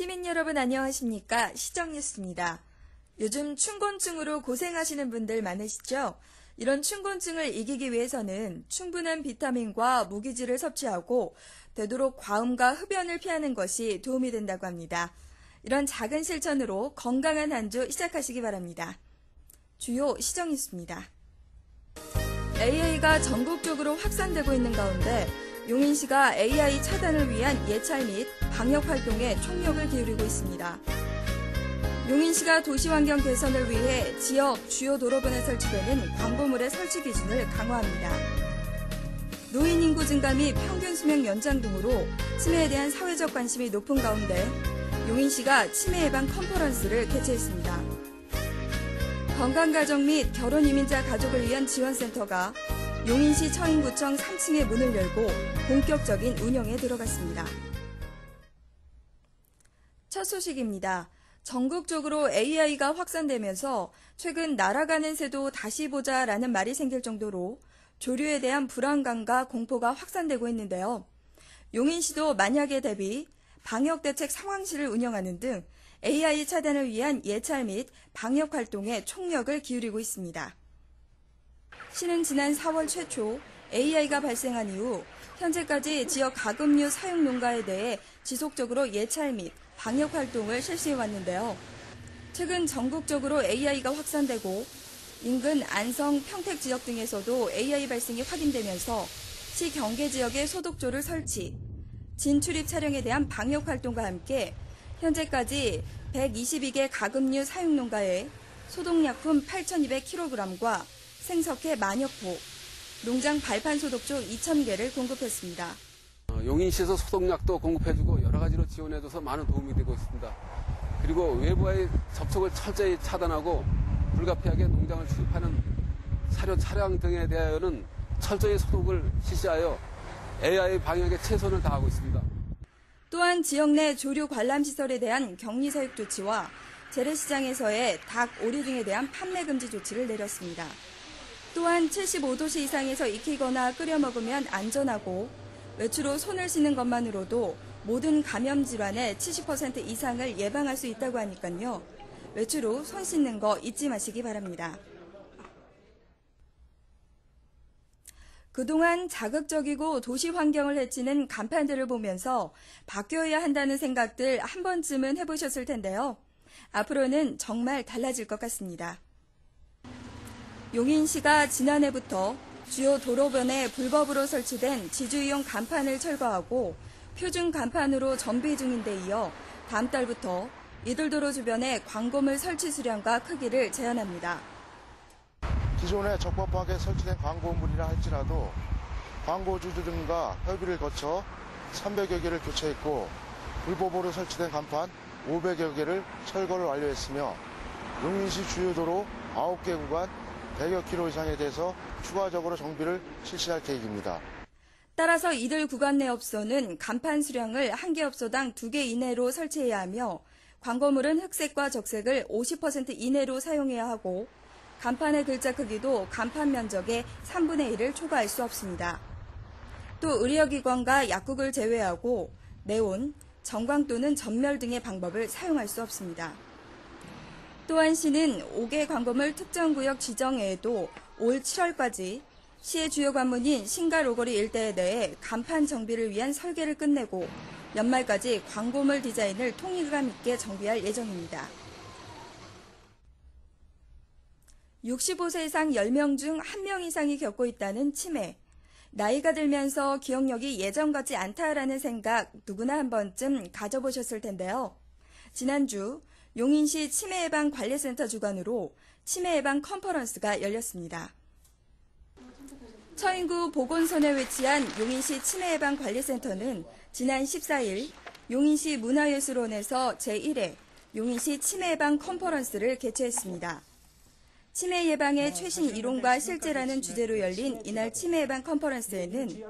시민 여러분 안녕하십니까? 시정뉴스입니다. 요즘 춘곤증으로 고생하시는 분들 많으시죠? 이런 춘곤증을 이기기 위해서는 충분한 비타민과 무기질을 섭취하고 되도록 과음과 흡연을 피하는 것이 도움이 된다고 합니다. 이런 작은 실천으로 건강한 한 주 시작하시기 바랍니다. 주요 시정뉴스입니다. AI가 전국적으로 확산되고 있는 가운데 용인시가 AI 차단을 위한 예찰 및 방역 활동에 총력을 기울이고 있습니다. 용인시가 도시환경 개선을 위해 지역 주요 도로변에 설치되는 광고물의 설치 기준을 강화합니다. 노인 인구 증가 및 평균 수명 연장 등으로 치매에 대한 사회적 관심이 높은 가운데 용인시가 치매 예방 컨퍼런스를 개최했습니다. 건강가정 및 결혼 이민자 가족을 위한 지원센터가 용인시 처인구청 3층에 문을 열고 본격적인 운영에 들어갔습니다. 첫 소식입니다. 전국적으로 AI가 확산되면서 최근 날아가는 새도 다시 보자라는 말이 생길 정도로 조류에 대한 불안감과 공포가 확산되고 있는데요. 용인시도 만약에 대비 방역대책 상황실을 운영하는 등 AI 차단을 위한 예찰 및 방역 활동에 총력을 기울이고 있습니다. 시는 지난 4월 최초 AI가 발생한 이후 현재까지 지역 가금류 사용 농가에 대해 지속적으로 예찰 및 방역 활동을 실시해왔는데요. 최근 전국적으로 AI가 확산되고 인근 안성, 평택 지역 등에서도 AI 발생이 확인되면서 시 경계 지역에 소독조를 설치, 진출입 차량에 대한 방역 활동과 함께 현재까지 122개 가금류 사용 농가에 소독약품 8,200kg과 생석회 만여포, 농장 발판 소독조 2,000개를 공급했습니다. 용인시에서 소독약도 공급해주고 여러 가지로 지원해줘서 많은 도움이 되고 있습니다. 그리고 외부와의 접촉을 철저히 차단하고 불가피하게 농장을 출입하는 사료 차량 등에 대하여는 철저히 소독을 실시하여 AI 방역에 최선을 다하고 있습니다. 또한 지역 내 조류 관람 시설에 대한 격리 사육 조치와 재래시장에서의 닭, 오리 등에 대한 판매 금지 조치를 내렸습니다. 또한 75도씨 이상에서 익히거나 끓여 먹으면 안전하고 외출 후 손을 씻는 것만으로도 모든 감염 질환의 70% 이상을 예방할 수 있다고 하니까요. 외출 후 손 씻는 거 잊지 마시기 바랍니다. 그동안 자극적이고 도시 환경을 해치는 간판들을 보면서 바뀌어야 한다는 생각들 한 번쯤은 해보셨을 텐데요. 앞으로는 정말 달라질 것 같습니다. 용인시가 지난해부터 주요 도로변에 불법으로 설치된 지주이용 간판을 철거하고 표준 간판으로 정비 중인데 이어 다음 달부터 이들도로 주변에 광고물 설치 수량과 크기를 제한합니다. 기존에 적법하게 설치된 광고물이라 할지라도 광고주들과 협의를 거쳐 300여 개를 교체했고 불법으로 설치된 간판 500여 개를 철거를 완료했으며 용인시 주요 도로 9개 구간 100여 킬로 이상에 대해서 추가적으로 정비를 실시할 계획입니다. 따라서 이들 구간 내 업소는 간판 수량을 한 개 업소당 2개 이내로 설치해야 하며 광고물은 흑색과 적색을 50% 이내로 사용해야 하고 간판의 글자 크기도 간판 면적의 3분의 1을 초과할 수 없습니다. 또 의료기관과 약국을 제외하고 네온, 전광 또는 전멸 등의 방법을 사용할 수 없습니다. 또한 시는 5개 광고물 특정구역 지정 외에도 올 7월까지 시의 주요 관문인 신갈오거리 일대에 대해 간판 정비를 위한 설계를 끝내고 연말까지 광고물 디자인을 통일감 있게 정비할 예정입니다. 65세 이상 10명 중 1명 이상이 겪고 있다는 치매. 나이가 들면서 기억력이 예전 같지 않다라는 생각 누구나 한 번쯤 가져보셨을 텐데요. 지난주 용인시 치매예방관리센터 주관으로 치매예방 컨퍼런스가 열렸습니다. 처인구 보건소에 위치한 용인시 치매예방관리센터는 지난 14일 용인시 문화예술원에서 제1회 용인시 치매예방 컨퍼런스를 개최했습니다. 치매 예방의 최신 이론과 실제라는 주제로 열린 이날 치매 예방 컨퍼런스에는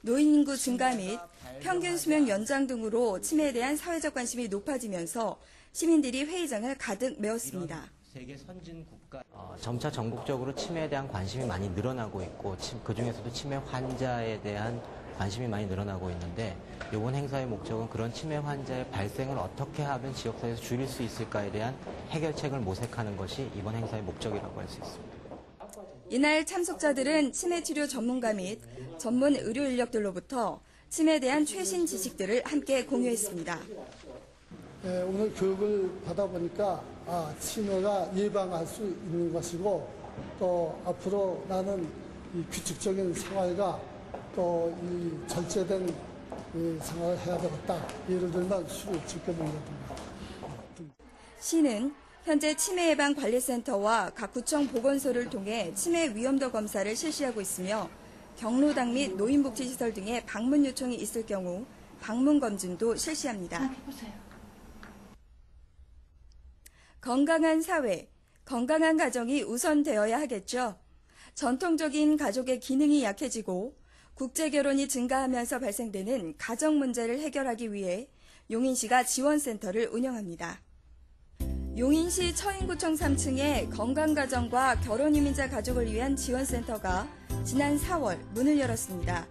노인 인구 증가 및 평균 수명 연장 등으로 치매에 대한 사회적 관심이 높아지면서 시민들이 회의장을 가득 메웠습니다. 세계 선진 국가 점차 전국적으로 치매에 대한 관심이 많이 늘어나고 있고 그중에서도 치매 환자에 대한 관심이 많이 늘어나고 있는데 이번 행사의 목적은 그런 치매 환자의 발생을 어떻게 하면 지역사회에서 줄일 수 있을까에 대한 해결책을 모색하는 것이 이번 행사의 목적이라고 할 수 있습니다. 이날 참석자들은 치매 치료 전문가 및 전문 의료 인력들로부터 치매에 대한 최신 지식들을 함께 공유했습니다. 네, 오늘 교육을 받아보니까 치매가 예방할 수 있는 것이고 또 앞으로 나는 이 규칙적인 생활과 또 이 절제된 이 생활을 해야 되겠다. 예를 들면 술을 즐겨 먹는다든가. 시는 현재 치매예방관리센터와 각 구청 보건소를 통해 치매 위험도 검사를 실시하고 있으며 경로당 및 노인복지시설 등에 방문 요청이 있을 경우 방문 검진도 실시합니다. 건강한 사회, 건강한 가정이 우선되어야 하겠죠. 전통적인 가족의 기능이 약해지고 국제결혼이 증가하면서 발생되는 가정 문제를 해결하기 위해 용인시가 지원센터를 운영합니다. 용인시 처인구청 3층에 건강가정과 결혼이민자 가족을 위한 지원센터가 지난 4월 문을 열었습니다.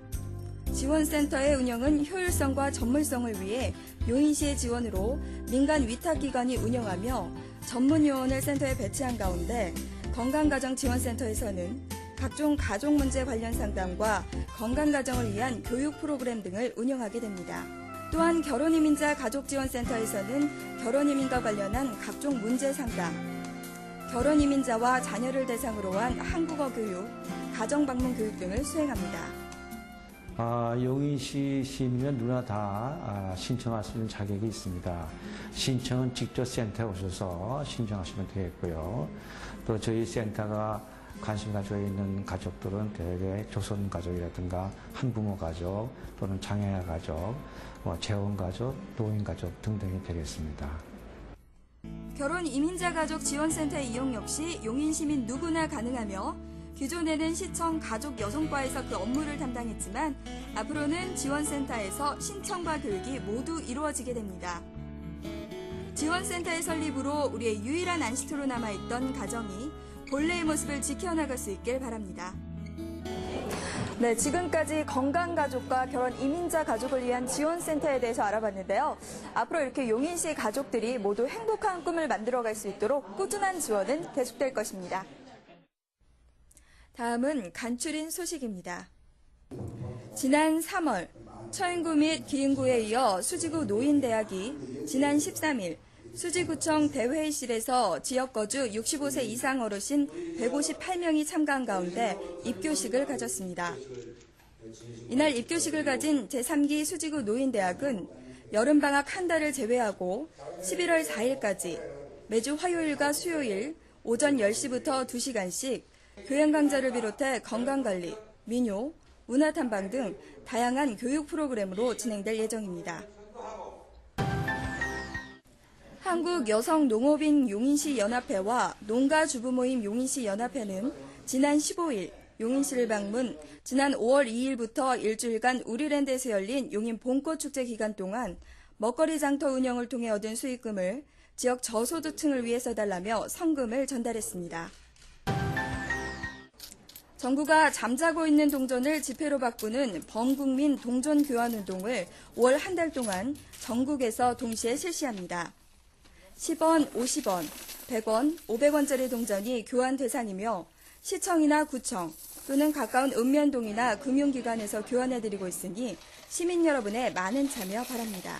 지원센터의 운영은 효율성과 전문성을 위해 용인시의 지원으로 민간 위탁기관이 운영하며 전문 요원을 센터에 배치한 가운데 건강가정지원센터에서는 각종 가족 문제 관련 상담과 건강가정을 위한 교육 프로그램 등을 운영하게 됩니다. 또한 결혼이민자 가족지원센터에서는 결혼이민과 관련한 각종 문제 상담, 결혼이민자와 자녀를 대상으로 한 한국어 교육, 가정방문 교육 등을 수행합니다. 용인시 시민은 누구나 다 신청할 수 있는 자격이 있습니다. 신청은 직접 센터에 오셔서 신청하시면 되겠고요. 또 저희 센터가 관심 가지고 있는 가족들은 대개 조선 가족이라든가 한부모 가족 또는 장애아 가족, 재혼 가족, 노인 가족 등등이 되겠습니다. 결혼 이민자 가족 지원센터의 이용 역시 용인 시민 누구나 가능하며 기존에는 시청 가족 여성과에서 그 업무를 담당했지만 앞으로는 지원센터에서 신청과 교육이 모두 이루어지게 됩니다. 지원센터의 설립으로 우리의 유일한 안식처로 남아있던 가정이 본래의 모습을 지켜나갈 수 있길 바랍니다. 네, 지금까지 건강가족과 결혼 이민자 가족을 위한 지원센터에 대해서 알아봤는데요. 앞으로 이렇게 용인시 가족들이 모두 행복한 꿈을 만들어갈 수 있도록 꾸준한 지원은 계속될 것입니다. 다음은 간추린 소식입니다. 지난 3월 처인구 및 기흥구에 이어 수지구 노인대학이 지난 13일 수지구청 대회의실에서 지역거주 65세 이상 어르신 158명이 참가한 가운데 입교식을 가졌습니다. 이날 입교식을 가진 제3기 수지구 노인대학은 여름방학 한 달을 제외하고 11월 4일까지 매주 화요일과 수요일 오전 10시부터 2시간씩 교양 강좌를 비롯해 건강관리, 민요, 문화탐방 등 다양한 교육 프로그램으로 진행될 예정입니다. 한국여성농업인 용인시 연합회와 농가주부모임 용인시 연합회는 지난 15일 용인시를 방문, 지난 5월 2일부터 일주일간 우리랜드에서 열린 용인 봄꽃축제 기간 동안 먹거리 장터 운영을 통해 얻은 수익금을 지역 저소득층을 위해서 달라며 성금을 전달했습니다. 정부가 잠자고 있는 동전을 지폐로 바꾸는 범국민 동전 교환 운동을 5월 한 달 동안 전국에서 동시에 실시합니다. 10원, 50원, 100원, 500원짜리 동전이 교환 대상이며 시청이나 구청 또는 가까운 읍면동이나 금융기관에서 교환해드리고 있으니 시민 여러분의 많은 참여 바랍니다.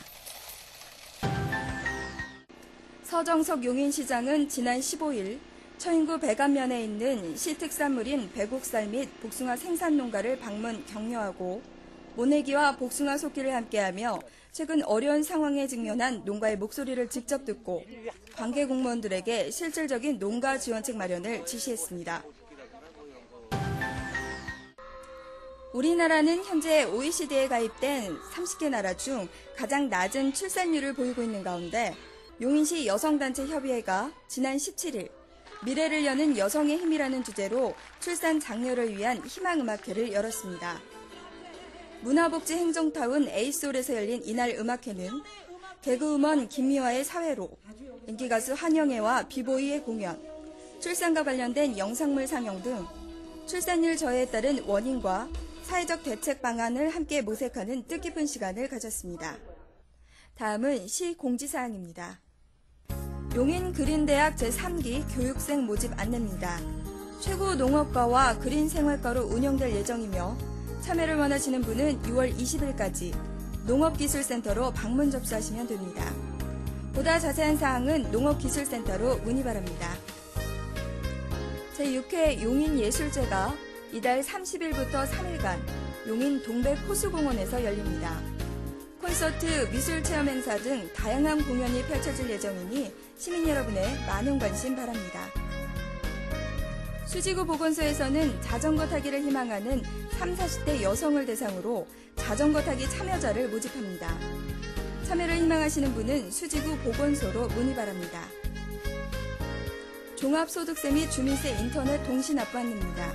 서정석 용인시장은 지난 15일 처인구 백안면에 있는 시 특산물인 배곡살 및 복숭아 생산 농가를 방문 격려하고 모내기와 복숭아 솟기를 함께하며 최근 어려운 상황에 직면한 농가의 목소리를 직접 듣고 관계 공무원들에게 실질적인 농가 지원책 마련을 지시했습니다. 우리나라는 현재 OECD에 가입된 30개 나라 중 가장 낮은 출산율을 보이고 있는 가운데 용인시 여성단체 협의회가 지난 17일 미래를 여는 여성의 힘이라는 주제로 출산 장려를 위한 희망음악회를 열었습니다. 문화복지행정타운 에이솔에서 열린 이날 음악회는 개그우먼 김미화의 사회로, 인기가수 한영애와 비보이의 공연, 출산과 관련된 영상물 상영 등 출산율 저해에 따른 원인과 사회적 대책 방안을 함께 모색하는 뜻깊은 시간을 가졌습니다. 다음은 시 공지사항입니다. 용인 그린대학 제3기 교육생 모집 안내입니다. 최고 농업과와 그린생활과로 운영될 예정이며 참여를 원하시는 분은 6월 20일까지 농업기술센터로 방문 접수하시면 됩니다. 보다 자세한 사항은 농업기술센터로 문의 바랍니다. 제6회 용인예술제가 이달 30일부터 3일간 용인 동백호수공원에서 열립니다. 콘서트, 미술체험 행사 등 다양한 공연이 펼쳐질 예정이니 시민 여러분의 많은 관심 바랍니다. 수지구 보건소에서는 자전거 타기를 희망하는 3, 40대 여성을 대상으로 자전거 타기 참여자를 모집합니다. 참여를 희망하시는 분은 수지구 보건소로 문의 바랍니다. 종합소득세 및 주민세 인터넷 동시납부 안내입니다.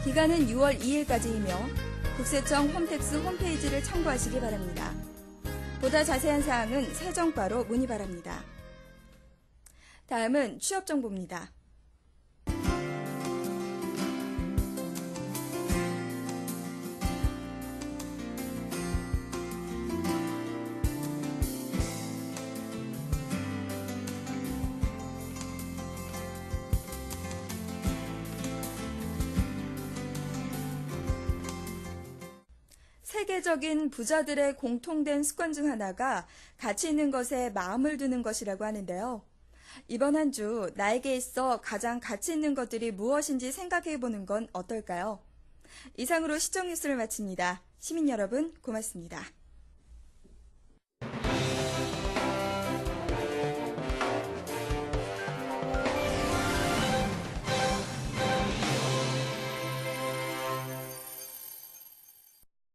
기간은 6월 2일까지이며 국세청 홈택스 홈페이지를 참고하시기 바랍니다. 보다 자세한 사항은 세정과로 문의 바랍니다. 다음은 취업정보입니다. 세계적인 부자들의 공통된 습관 중 하나가 가치 있는 것에 마음을 두는 것이라고 하는데요. 이번 한 주 나에게 있어 가장 가치 있는 것들이 무엇인지 생각해보는 건 어떨까요? 이상으로 시정 뉴스를 마칩니다. 시민 여러분 고맙습니다.